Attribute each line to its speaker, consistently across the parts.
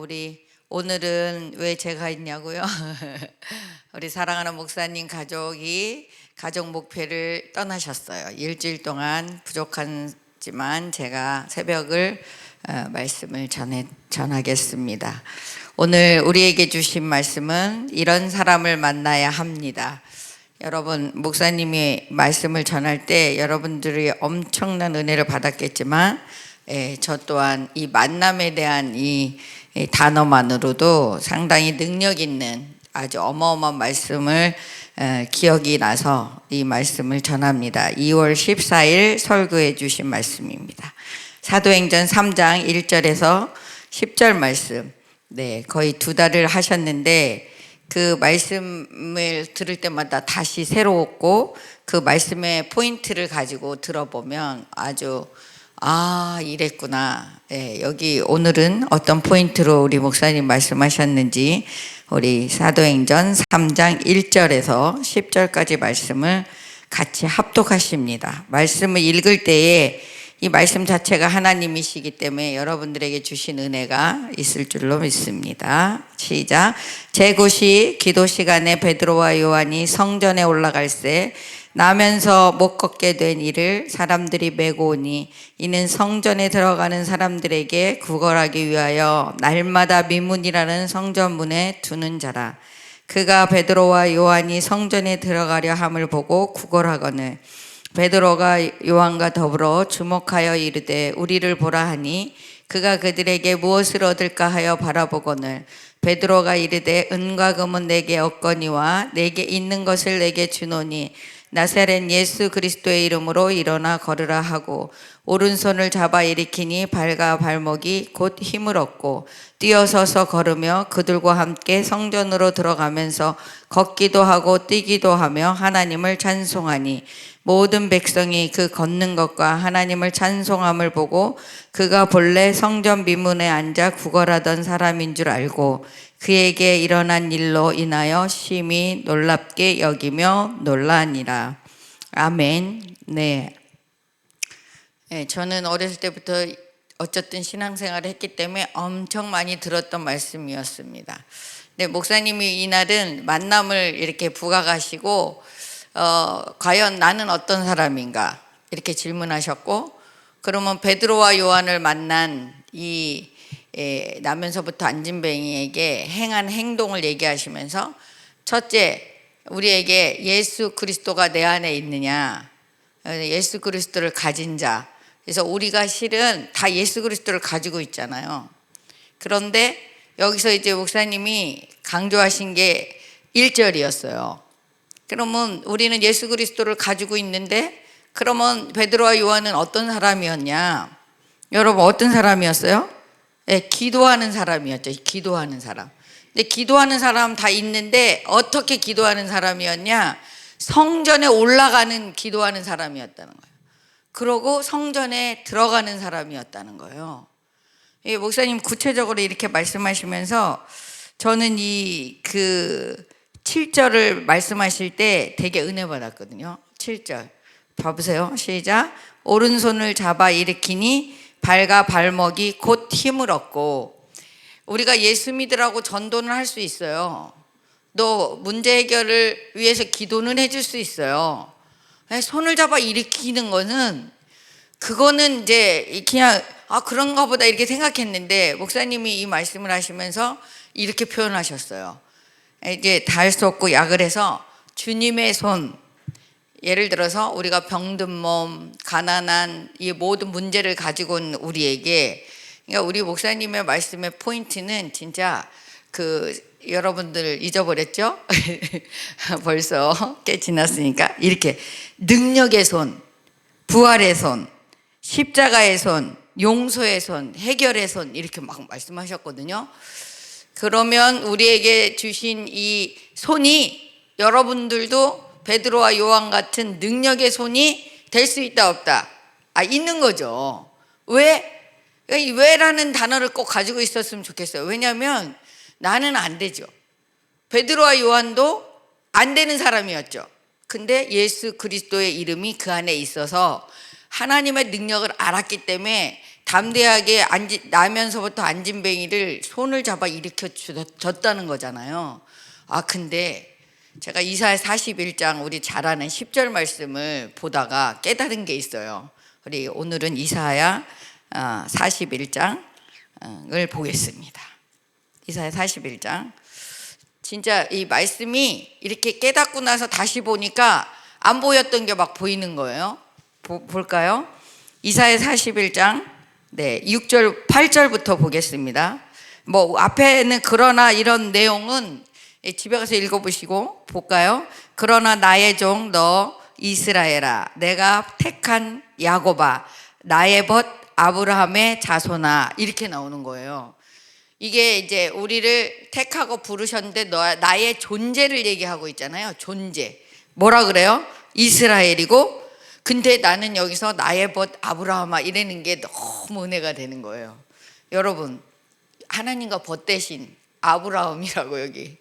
Speaker 1: 우리 오늘은 왜 제가 있냐고요? 우리 사랑하는 목사님 가족이 가족 목표를 떠나셨어요. 일주일 동안 부족하지만 제가 새벽을 말씀을 전하겠습니다. 오늘 우리에게 주신 말씀은 이런 사람을 만나야 합니다. 여러분, 목사님이 말씀을 전할 때 여러분들이 엄청난 은혜를 받았겠지만 저 또한 이 만남에 대한 이 단어만으로도 상당히 능력 있는 아주 어마어마한 말씀을 기억이 나서 이 말씀을 전합니다. 2월 14일 설교해 주신 말씀입니다. 사도행전 3장 1절에서 10절 말씀. 네, 거의 2달을 하셨는데 그 말씀을 들을 때마다 다시 새로웠고 그 말씀의 포인트를 가지고 들어보면 아주 이랬구나. 네, 여기 오늘은 어떤 포인트로 우리 목사님 말씀하셨는지 우리 사도행전 3장 1절에서 10절까지 말씀을 같이 합독하십니다. 말씀을 읽을 때에 이 말씀 자체가 하나님이시기 때문에 여러분들에게 주신 은혜가 있을 줄로 믿습니다. 시작. 제9시 기도 시간에 베드로와 요한이 성전에 올라갈새 나면서 못 걷게 된 이를 사람들이 메고 오니 이는 성전에 들어가는 사람들에게 구걸하기 위하여 날마다 미문이라는 성전문에 두는 자라. 그가 베드로와 요한이 성전에 들어가려 함을 보고 구걸하거늘 베드로가 요한과 더불어 주목하여 이르되 우리를 보라 하니 그가 그들에게 무엇을 얻을까 하여 바라보거늘 베드로가 이르되 은과 금은 내게 없거니와 내게 있는 것을 내게 주노니 나사렛 예수 그리스도의 이름으로 일어나 걸으라 하고 오른손을 잡아 일으키니 발과 발목이 곧 힘을 얻고 뛰어서서 걸으며 그들과 함께 성전으로 들어가면서 걷기도 하고 뛰기도 하며 하나님을 찬송하니 모든 백성이 그 걷는 것과 하나님을 찬송함을 보고 그가 본래 성전 미문에 앉아 구걸하던 사람인 줄 알고 그에게 일어난 일로 인하여 심히 놀랍게 여기며 놀라니라. 아멘. 네. 저는 어렸을 때부터 어쨌든 신앙생활을 했기 때문에 엄청 많이 들었던 말씀이었습니다. 네, 목사님이 이날은 만남을 이렇게 부각하시고 과연 나는 어떤 사람인가 이렇게 질문하셨고 그러면 베드로와 요한을 만난 이 나면서부터 안진뱅이에게 행한 행동을 얘기하시면서 첫째, 우리에게 예수 그리스도가 내 안에 있느냐, 예수 그리스도를 가진 자. 그래서 우리가 실은 다 예수 그리스도를 가지고 있잖아요. 그런데 여기서 이제 목사님이 강조하신 게 1절이었어요. 그러면 우리는 예수 그리스도를 가지고 있는데 그러면 베드로와 요한은 어떤 사람이었냐? 여러분 어떤 사람이었어요? 네, 기도하는 사람이었죠. 기도하는 사람. 근데 기도하는 사람 다 있는데 어떻게 기도하는 사람이었냐? 성전에 올라가는 기도하는 사람이었다는 거예요. 그러고 성전에 들어가는 사람이었다는 거예요. 목사님 구체적으로 이렇게 말씀하시면서 저는 그 7절을 말씀하실 때 되게 은혜 받았거든요. 7절 봐보세요. 시작. 오른손을 잡아 일으키니 발과 발목이 곧 힘을 얻고. 우리가 예수 믿으라고 전도는 할 수 있어요. 또 문제 해결을 위해서 기도는 해줄 수 있어요. 손을 잡아 일으키는 거는 그거는 이제 그냥 그런가 보다 이렇게 생각했는데 목사님이 이 말씀을 하시면서 이렇게 표현하셨어요. 이제 다 할 수 없고 약을 해서 주님의 손, 예를 들어서 우리가 병든 몸, 가난한 이 모든 문제를 가지고 온 우리에게, 그러니까 우리 목사님의 말씀의 포인트는 진짜 여러분들 잊어버렸죠? 벌써 꽤 지났으니까 이렇게 능력의 손, 부활의 손, 십자가의 손, 용서의 손, 해결의 손 이렇게 막 말씀하셨거든요. 그러면 우리에게 주신 이 손이 여러분들도 베드로와 요한 같은 능력의 손이 될 수 있다 없다? 있는 거죠. 왜라는 단어를 꼭 가지고 있었으면 좋겠어요. 왜냐하면 나는 안 되죠. 베드로와 요한도 안 되는 사람이었죠. 근데 예수 그리스도의 이름이 그 안에 있어서 하나님의 능력을 알았기 때문에 담대하게 나면서부터 안진뱅이를 손을 잡아 일으켜 줬다는 거잖아요. 근데 제가 이사야 41장 우리 잘 아는 10절 말씀을 보다가 깨달은 게 있어요. 우리 오늘은 이사야 41장을 보겠습니다. 이사야 41장. 진짜 이 말씀이 이렇게 깨닫고 나서 다시 보니까 안 보였던 게 막 보이는 거예요. 볼까요? 이사야 41장 6절 8절부터 보겠습니다. 뭐 앞에는 그러나 이런 내용은 집에 가서 읽어보시고 볼까요? 그러나 나의 종 너 이스라엘아, 내가 택한 야곱아, 나의 벗 아브라함의 자손아, 이렇게 나오는 거예요. 이게 이제 우리를 택하고 부르셨는데 나의 존재를 얘기하고 있잖아요. 존재. 뭐라 그래요? 이스라엘이고, 근데 나는 여기서 나의 벗 아브라함아 이러는 게 너무 은혜가 되는 거예요. 여러분, 하나님과 벗대신 아브라함이라고 여기.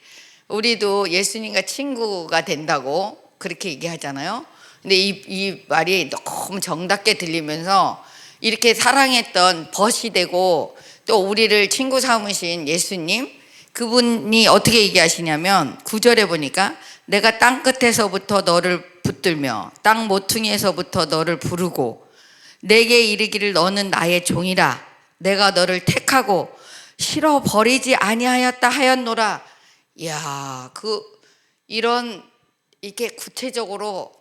Speaker 1: 우리도 예수님과 친구가 된다고 그렇게 얘기하잖아요. 근데 이 말이 너무 정답게 들리면서 이렇게 사랑했던 벗이 되고 또 우리를 친구 삼으신 예수님, 그분이 어떻게 얘기하시냐면 9절에 보니까 내가 땅 끝에서부터 너를 붙들며 땅 모퉁이에서부터 너를 부르고 내게 이르기를 너는 나의 종이라, 내가 너를 택하고 실어 버리지 아니하였다 하였노라. 이야, 이런 이렇게 구체적으로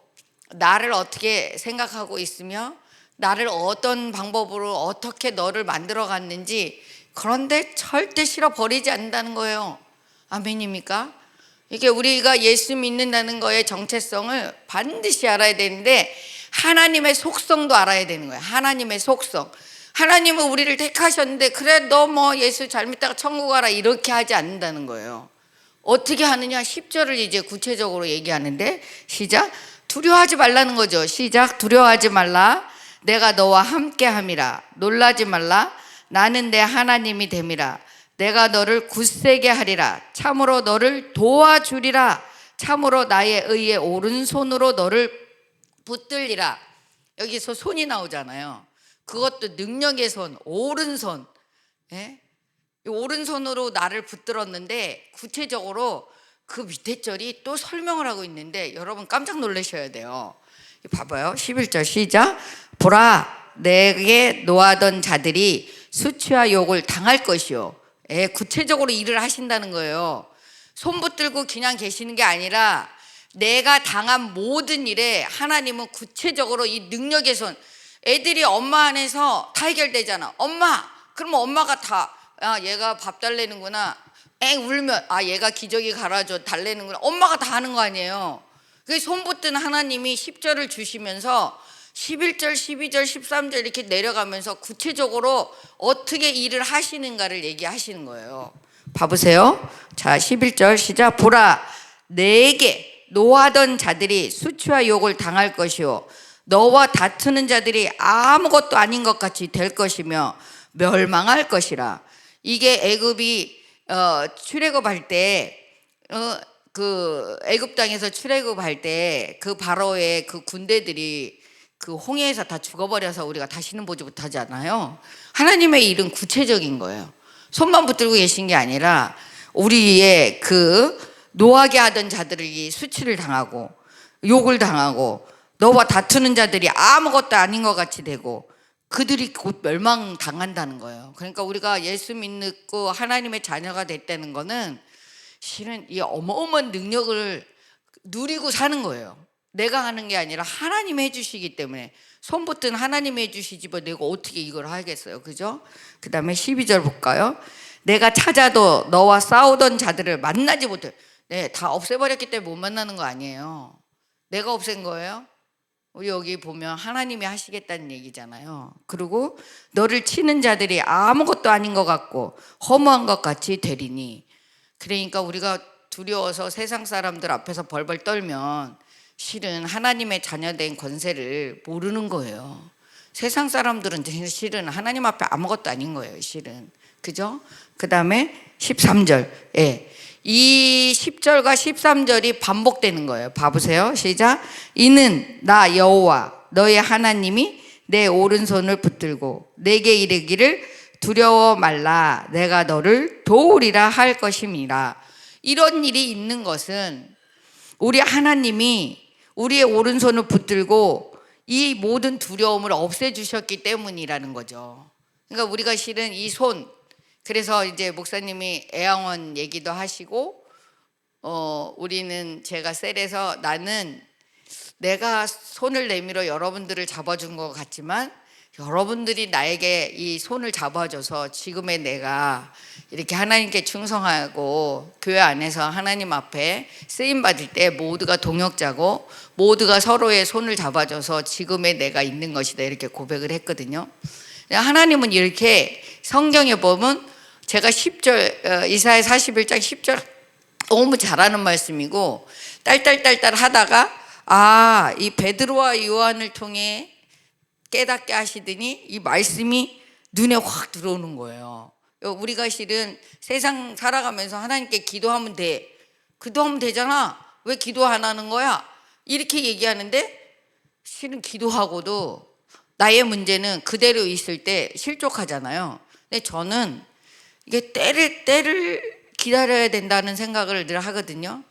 Speaker 1: 나를 어떻게 생각하고 있으며 나를 어떤 방법으로 어떻게 너를 만들어 갔는지, 그런데 절대 실어 버리지 않는다는 거예요. 아멘입니까? 이게 우리가 예수 믿는다는 거의 정체성을 반드시 알아야 되는데 하나님의 속성도 알아야 되는 거예요. 하나님의 속성. 하나님은 우리를 택하셨는데 그래 너 뭐 예수 잘 믿다가 천국 가라 이렇게 하지 않는다는 거예요. 어떻게 하느냐? 10절을 이제 구체적으로 얘기하는데, 시작. 두려워하지 말라는 거죠. 시작. 두려워하지 말라. 내가 너와 함께 함이라. 놀라지 말라. 나는 내 하나님이 됨이라. 내가 너를 굳세게 하리라. 참으로 너를 도와주리라. 참으로 나의 의의 오른손으로 너를 붙들리라. 여기서 손이 나오잖아요. 그것도 능력의 손, 오른손. 예? 오른손으로 나를 붙들었는데 구체적으로 그 밑에 절이 또 설명을 하고 있는데 여러분 깜짝 놀라셔야 돼요. 봐봐요. 11절 시작. 보라, 내게 노하던 자들이 수치와 욕을 당할 것이요. 구체적으로 일을 하신다는 거예요. 손 붙들고 그냥 계시는 게 아니라 내가 당한 모든 일에 하나님은 구체적으로 이 능력의 손. 애들이 엄마 안에서 다 해결되잖아. 엄마, 그러면 엄마가 다 얘가 밥 달래는구나. 울면 얘가 기저귀 갈아줘 달래는구나. 엄마가 다 하는 거 아니에요. 그 손 붙든 하나님이 10절을 주시면서 11절, 12절, 13절 이렇게 내려가면서 구체적으로 어떻게 일을 하시는가를 얘기하시는 거예요. 봐보세요. 자, 11절 시작. 보라, 내게 노하던 자들이 수치와 욕을 당할 것이요 너와 다투는 자들이 아무것도 아닌 것 같이 될 것이며 멸망할 것이라. 이게 애굽이 출애굽할 때 그 애굽 땅에서 출애굽할 때 그 바로의 그 군대들이 그 홍해에서 다 죽어버려서 우리가 다시는 보지 못하지 않아요. 하나님의 일은 구체적인 거예요. 손만 붙들고 계신 게 아니라 우리의 그 노하게 하던 자들이 수치를 당하고 욕을 당하고 너와 다투는 자들이 아무것도 아닌 것 같이 되고 그들이 곧 멸망당한다는 거예요. 그러니까 우리가 예수 믿고 하나님의 자녀가 됐다는 거는 실은 이 어마어마한 능력을 누리고 사는 거예요. 내가 하는 게 아니라 하나님이 해주시기 때문에. 손 붙든 하나님이 해주시지 뭐 내가 어떻게 이걸 하겠어요. 그죠? 그 다음에 12절 볼까요? 내가 찾아도 너와 싸우던 자들을 만나지 못해. 다 없애버렸기 때문에 못 만나는 거 아니에요. 내가 없앤 거예요. 우리 여기 보면 하나님이 하시겠다는 얘기잖아요. 그리고 너를 치는 자들이 아무것도 아닌 것 같고 허무한 것 같이 되리니. 그러니까 우리가 두려워서 세상 사람들 앞에서 벌벌 떨면 실은 하나님의 자녀된 권세를 모르는 거예요. 세상 사람들은 실은 하나님 앞에 아무것도 아닌 거예요. 실은. 그죠? 그 다음에 13절. 이 10절과 13절이 반복되는 거예요. 봐보세요. 시작. 이는 나 여호와 너의 하나님이 내 오른손을 붙들고 내게 이르기를 두려워 말라 내가 너를 도우리라 할 것임이라. 이런 일이 있는 것은 우리 하나님이 우리의 오른손을 붙들고 이 모든 두려움을 없애주셨기 때문이라는 거죠. 그러니까 우리가 실은 이 손, 그래서 이제 목사님이 애양원 얘기도 하시고 우리는 제가 셀에서 나는 내가 손을 내밀어 여러분들을 잡아준 것 같지만 여러분들이 나에게 이 손을 잡아줘서 지금의 내가 이렇게 하나님께 충성하고 교회 안에서 하나님 앞에 쓰임 받을 때 모두가 동역자고 모두가 서로의 손을 잡아줘서 지금의 내가 있는 것이다 이렇게 고백을 했거든요. 하나님은 이렇게 성경에 보면 제가 10절 이사야 41장 10절 너무 잘하는 말씀이고 딸딸딸딸 하다가 이 베드로와 요한을 통해 깨닫게 하시더니 이 말씀이 눈에 확 들어오는 거예요. 우리가 실은 세상 살아가면서 하나님께 기도하면 돼. 기도하면 되잖아. 왜 기도 안 하는 거야? 이렇게 얘기하는데 실은 기도하고도 나의 문제는 그대로 있을 때 실족하잖아요. 근데 저는 이게 때를 기다려야 된다는 생각을 늘 하거든요.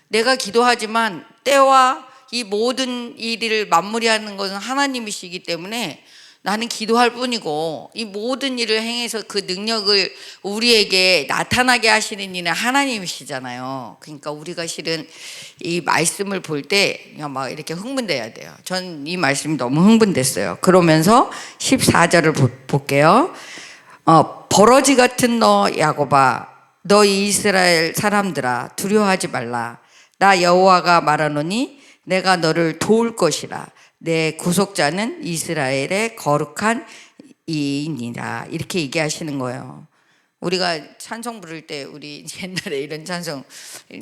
Speaker 1: 내가 기도하지만 때와 이 모든 일을 마무리하는 것은 하나님이시기 때문에 나는 기도할 뿐이고 이 모든 일을 행해서 그 능력을 우리에게 나타나게 하시는 이는 하나님이시잖아요. 그러니까 우리가 실은 이 말씀을 볼 때 그냥 막 이렇게 흥분돼야 돼요. 전 이 말씀이 너무 흥분됐어요. 그러면서 14절을 볼게요. 버러지 같은 너 야곱아, 너 이스라엘 사람들아 두려워하지 말라. 나 여호와가 말하노니 내가 너를 도울 것이라. 내 구속자는 이스라엘의 거룩한 이인이라. 이렇게 얘기하시는 거예요. 우리가 찬송 부를 때 우리 옛날에 이런 찬송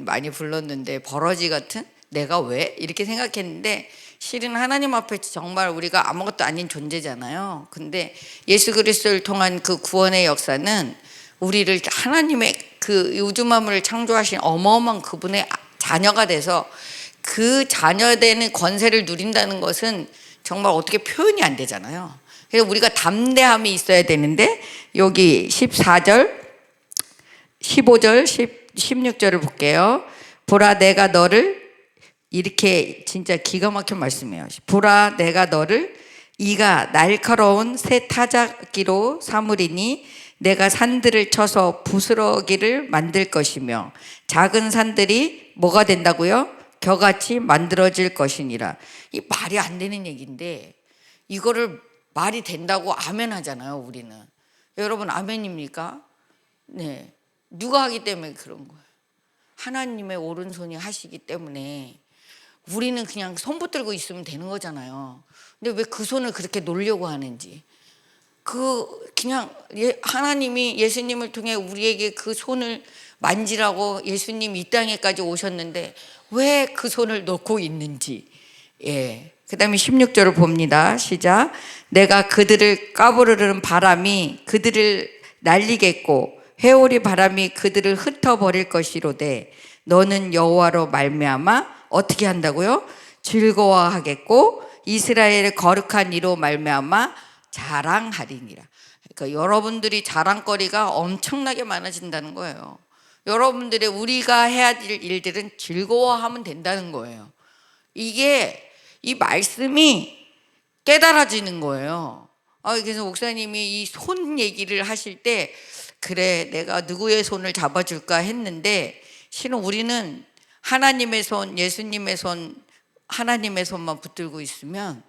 Speaker 1: 많이 불렀는데 버러지 같은 내가 왜? 이렇게 생각했는데 실은 하나님 앞에 정말 우리가 아무것도 아닌 존재잖아요. 근데 예수 그리스도를 통한 그 구원의 역사는 우리를 하나님의 그 우주 만물을 창조하신 어마어마한 그분의 자녀가 돼서 그 자녀되는 권세를 누린다는 것은 정말 어떻게 표현이 안 되잖아요. 그래서 우리가 담대함이 있어야 되는데 여기 14절, 15절, 16절을 볼게요. 보라 내가 너를 이렇게 진짜 기가 막힌 말씀이에요. 보라 내가 너를 이가 날카로운 새 타작기로 삼으리니 내가 산들을 쳐서 부스러기를 만들 것이며 작은 산들이 뭐가 된다고요? 겨같이 만들어질 것이니라. 이 말이 안 되는 얘기인데 이거를 말이 된다고 아멘 하잖아요. 우리는. 여러분 아멘입니까? 네. 누가 하기 때문에 그런 거예요. 하나님의 오른손이 하시기 때문에 우리는 그냥 손 붙들고 있으면 되는 거잖아요. 근데 왜 그 손을 그렇게 놓으려고 하는지. 그냥 하나님이 예수님을 통해 우리에게 그 손을 만지라고 예수님 이 땅에까지 오셨는데 왜 그 손을 놓고 있는지. 그 다음에 16절을 봅니다. 시작. 내가 그들을 까부르는 바람이 그들을 날리겠고 회오리 바람이 그들을 흩어버릴 것이로되 너는 여호와로 말미암아 어떻게 한다고요? 즐거워하겠고 이스라엘의 거룩한 이로 말미암아 자랑하리니라. 그러니까 여러분들이 자랑거리가 엄청나게 많아진다는 거예요. 여러분들의 우리가 해야 될 일들은 즐거워하면 된다는 거예요. 이게 이 말씀이 깨달아지는 거예요. 그래서 목사님이 이 손 얘기를 하실 때 그래 내가 누구의 손을 잡아줄까 했는데 실은 우리는 하나님의 손, 예수님의 손, 하나님의 손만 붙들고 있으면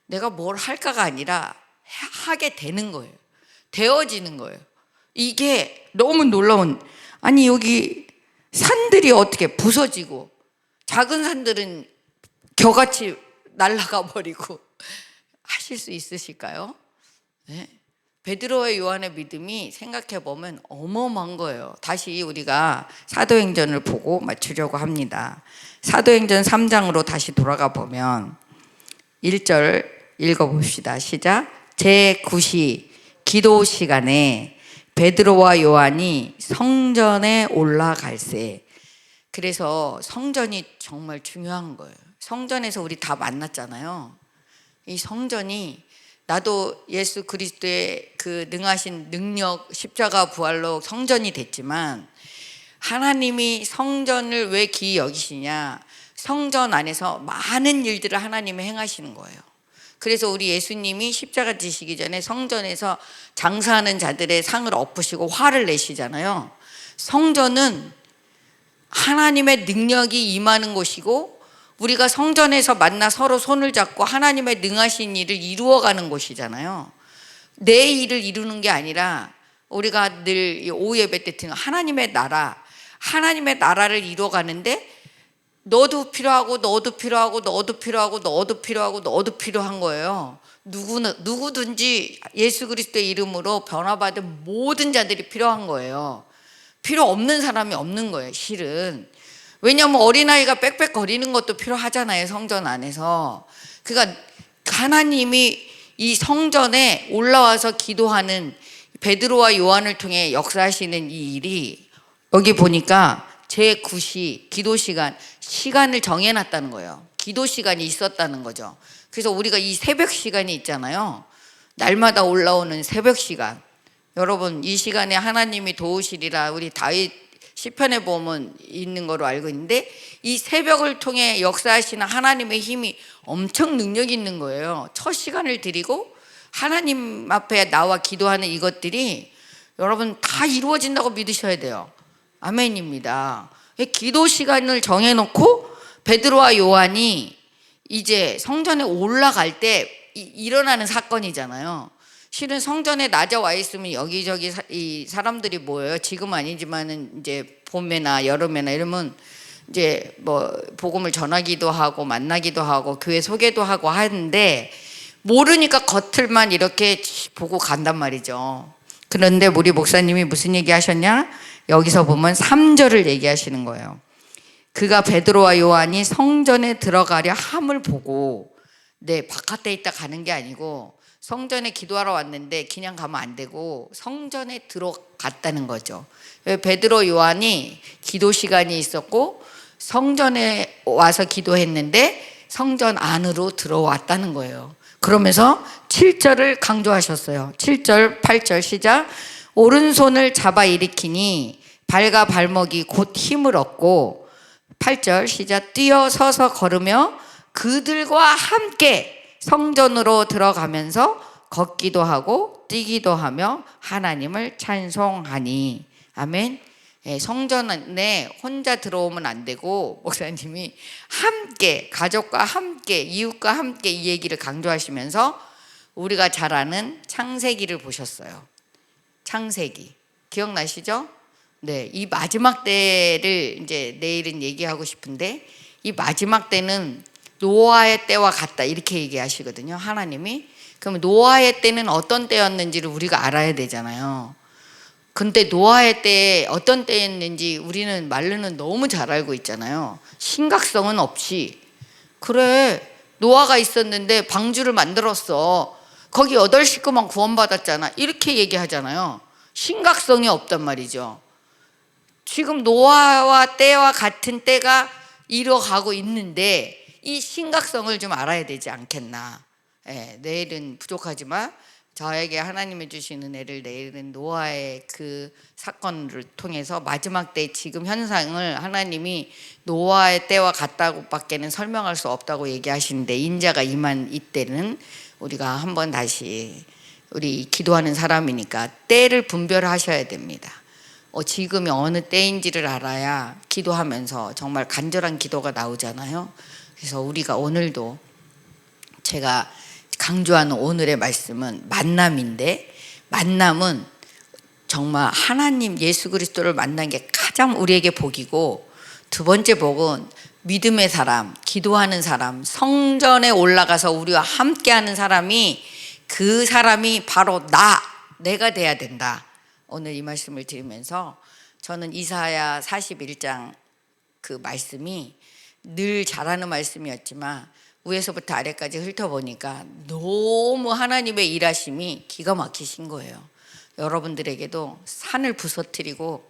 Speaker 1: 내가 뭘 할까가 아니라 하게 되는 거예요. 되어지는 거예요. 이게 너무 놀라운. 아니 여기 산들이 어떻게 부서지고 작은 산들은 겨같이 날아가 버리고 하실 수 있으실까요? 네. 베드로와 요한의 믿음이 생각해 보면 어마어마한 거예요. 다시 우리가 사도행전을 보고 맞추려고 합니다. 사도행전 3장으로 다시 돌아가 보면 1절 읽어봅시다. 시작. 제9시 기도 시간에 베드로와 요한이 성전에 올라갈새. 그래서 성전이 정말 중요한 거예요. 성전에서 우리 다 만났잖아요. 이 성전이 나도 예수 그리스도의 그 능하신 능력 십자가 부활로 성전이 됐지만 하나님이 성전을 왜 귀히 여기시냐? 성전 안에서 많은 일들을 하나님이 행하시는 거예요. 그래서 우리 예수님이 십자가 지시기 전에 성전에서 장사하는 자들의 상을 엎으시고 화를 내시잖아요. 성전은 하나님의 능력이 임하는 곳이고 우리가 성전에서 만나 서로 손을 잡고 하나님의 능하신 일을 이루어가는 곳이잖아요. 내 일을 이루는 게 아니라 우리가 늘 오후 예배 때 듣는 하나님의 나라를 이루어가는데 너도 필요하고 너도 필요하고 너도 필요하고 너도 필요하고 너도 필요한 거예요. 누구든지 예수 그리스도의 이름으로 변화받은 모든 자들이 필요한 거예요. 필요 없는 사람이 없는 거예요, 실은. 왜냐하면 어린아이가 빽빽거리는 것도 필요하잖아요, 성전 안에서. 그러니까 하나님이 이 성전에 올라와서 기도하는 베드로와 요한을 통해 역사하시는 이 일이 여기 보니까 제9시 기도 시간을 정해놨다는 거예요. 기도 시간이 있었다는 거죠. 그래서 우리가 이 새벽 시간이 있잖아요. 날마다 올라오는 새벽 시간. 여러분 이 시간에 하나님이 도우시리라 우리 다윗 시편에 보면 있는 거로 알고 있는데 이 새벽을 통해 역사하시는 하나님의 힘이 엄청 능력 있는 거예요. 첫 시간을 드리고 하나님 앞에 나와 기도하는 이것들이 여러분 다 이루어진다고 믿으셔야 돼요. 아멘입니다. 기도 시간을 정해놓고 베드로와 요한이 이제 성전에 올라갈 때 일어나는 사건이잖아요. 실은 성전에 낮에 와 있으면 여기저기 이 사람들이 모여요. 지금 아니지만은 이제 봄에나 여름에나 이러면 이제 뭐 복음을 전하기도 하고 만나기도 하고 교회 소개도 하고 하는데 모르니까 겉을만 이렇게 보고 간단 말이죠. 그런데 우리 목사님이 무슨 얘기 하셨냐? 여기서 보면 3절을 얘기하시는 거예요. 그가 베드로와 요한이 성전에 들어가려 함을 보고 바깥에 있다 가는 게 아니고 성전에 기도하러 왔는데 그냥 가면 안 되고 성전에 들어갔다는 거죠. 베드로 요한이 기도 시간이 있었고 성전에 와서 기도했는데 성전 안으로 들어왔다는 거예요. 그러면서 7절을 강조하셨어요. 7절, 8절 시작. 오른손을 잡아 일으키니 발과 발목이 곧 힘을 얻고 8절 시작. 뛰어 서서 걸으며 그들과 함께 성전으로 들어가면서 걷기도 하고 뛰기도 하며 하나님을 찬송하니. 아멘. 성전에 혼자 들어오면 안 되고 목사님이 함께 가족과 함께 이웃과 함께 이 얘기를 강조하시면서 우리가 잘 아는 창세기를 보셨어요. 창세기 기억나시죠? 네, 이 마지막 때를 이제 내일은 얘기하고 싶은데 이 마지막 때는 노아의 때와 같다 이렇게 얘기하시거든요, 하나님이. 그럼 노아의 때는 어떤 때였는지를 우리가 알아야 되잖아요. 근데 노아의 때 어떤 때였는지 우리는 말로는 너무 잘 알고 있잖아요. 심각성은 없이. 그래, 노아가 있었는데 방주를 만들었어. 거기 8식구만 구원받았잖아. 이렇게 얘기하잖아요. 심각성이 없단 말이죠. 지금 노아와 때와 같은 때가 이뤄가고 있는데 이 심각성을 좀 알아야 되지 않겠나. 내일은 부족하지만 저에게 하나님이 주신 은혜를 내일은 노아의 그 사건을 통해서 마지막 때 지금 현상을 하나님이 노아의 때와 같다고 밖에는 설명할 수 없다고 얘기하시는데 인자가 임한 이때는 우리가 한번 다시 우리 기도하는 사람이니까 때를 분별하셔야 됩니다. 지금이 어느 때인지를 알아야 기도하면서 정말 간절한 기도가 나오잖아요. 그래서 우리가 오늘도 제가 강조하는 오늘의 말씀은 만남인데 만남은 정말 하나님 예수 그리스도를 만난 게 가장 우리에게 복이고 두 번째 복은 믿음의 사람, 기도하는 사람, 성전에 올라가서 우리와 함께하는 사람이 그 사람이 바로 내가 돼야 된다. 오늘 이 말씀을 드리면서 저는 이사야 41장 그 말씀이 늘 잘하는 말씀이었지만 위에서부터 아래까지 훑어보니까 너무 하나님의 일하심이 기가 막히신 거예요. 여러분들에게도 산을 부서뜨리고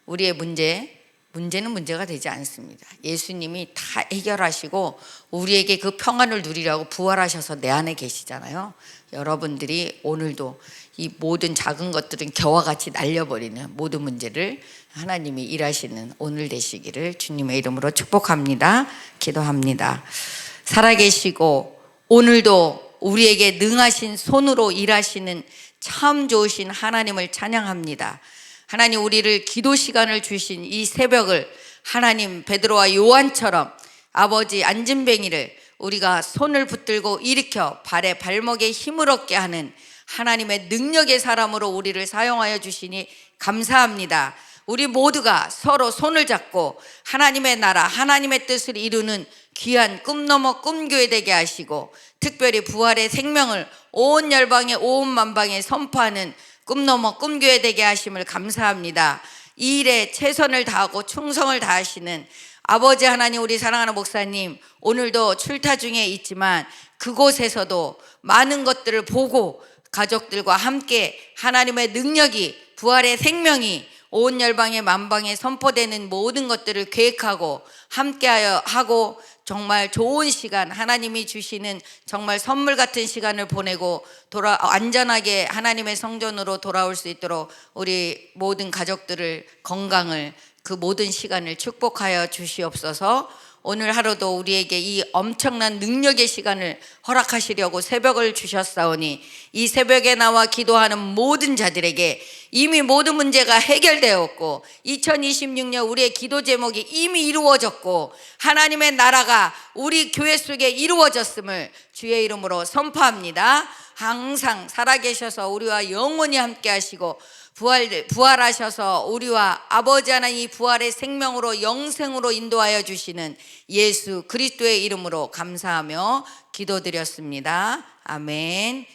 Speaker 1: 우리의 문제 문제는 문제가 되지 않습니다. 예수님이 다 해결하시고 우리에게 그 평안을 누리라고 부활하셔서 내 안에 계시잖아요. 여러분들이 오늘도 이 모든 작은 것들은 겨와 같이 날려버리는 모든 문제를 하나님이 일하시는 오늘 되시기를 주님의 이름으로 축복합니다. 기도합니다. 살아계시고 오늘도 우리에게 능하신 손으로 일하시는 참 좋으신 하나님을 찬양합니다. 하나님, 우리를 기도 시간을 주신 이 새벽을 하나님 베드로와 요한처럼 아버지 안진뱅이를 우리가 손을 붙들고 일으켜 발에 발목에 힘을 얻게 하는 하나님의 능력의 사람으로 우리를 사용하여 주시니 감사합니다. 우리 모두가 서로 손을 잡고 하나님의 나라, 하나님의 뜻을 이루는 귀한 꿈 넘어 꿈교회 되게 하시고, 특별히 부활의 생명을 온 열방에 온 만방에 선포하는 꿈 넘어 꿈교회 되게 하심을 감사합니다. 이 일에 최선을 다하고 충성을 다하시는 아버지 하나님, 우리 사랑하는 목사님 오늘도 출타 중에 있지만 그곳에서도 많은 것들을 보고 가족들과 함께 하나님의 능력이, 부활의 생명이 온 열방에 만방에 선포되는 모든 것들을 계획하고 함께하여 하고, 정말 좋은 시간, 하나님이 주시는 정말 선물 같은 시간을 보내고 안전하게 하나님의 성전으로 돌아올 수 있도록 우리 모든 가족들을, 건강을, 그 모든 시간을 축복하여 주시옵소서. 오늘 하루도 우리에게 이 엄청난 능력의 시간을 허락하시려고 새벽을 주셨사오니 이 새벽에 나와 기도하는 모든 자들에게 이미 모든 문제가 해결되었고 2026년 우리의 기도 제목이 이미 이루어졌고 하나님의 나라가 우리 교회 속에 이루어졌음을 주의 이름으로 선포합니다. 항상 살아계셔서 우리와 영원히 함께 하시고 부활하셔서 우리와 아버지 하나님 이 부활의 생명으로 영생으로 인도하여 주시는 예수 그리스도의 이름으로 감사하며 기도드렸습니다. 아멘.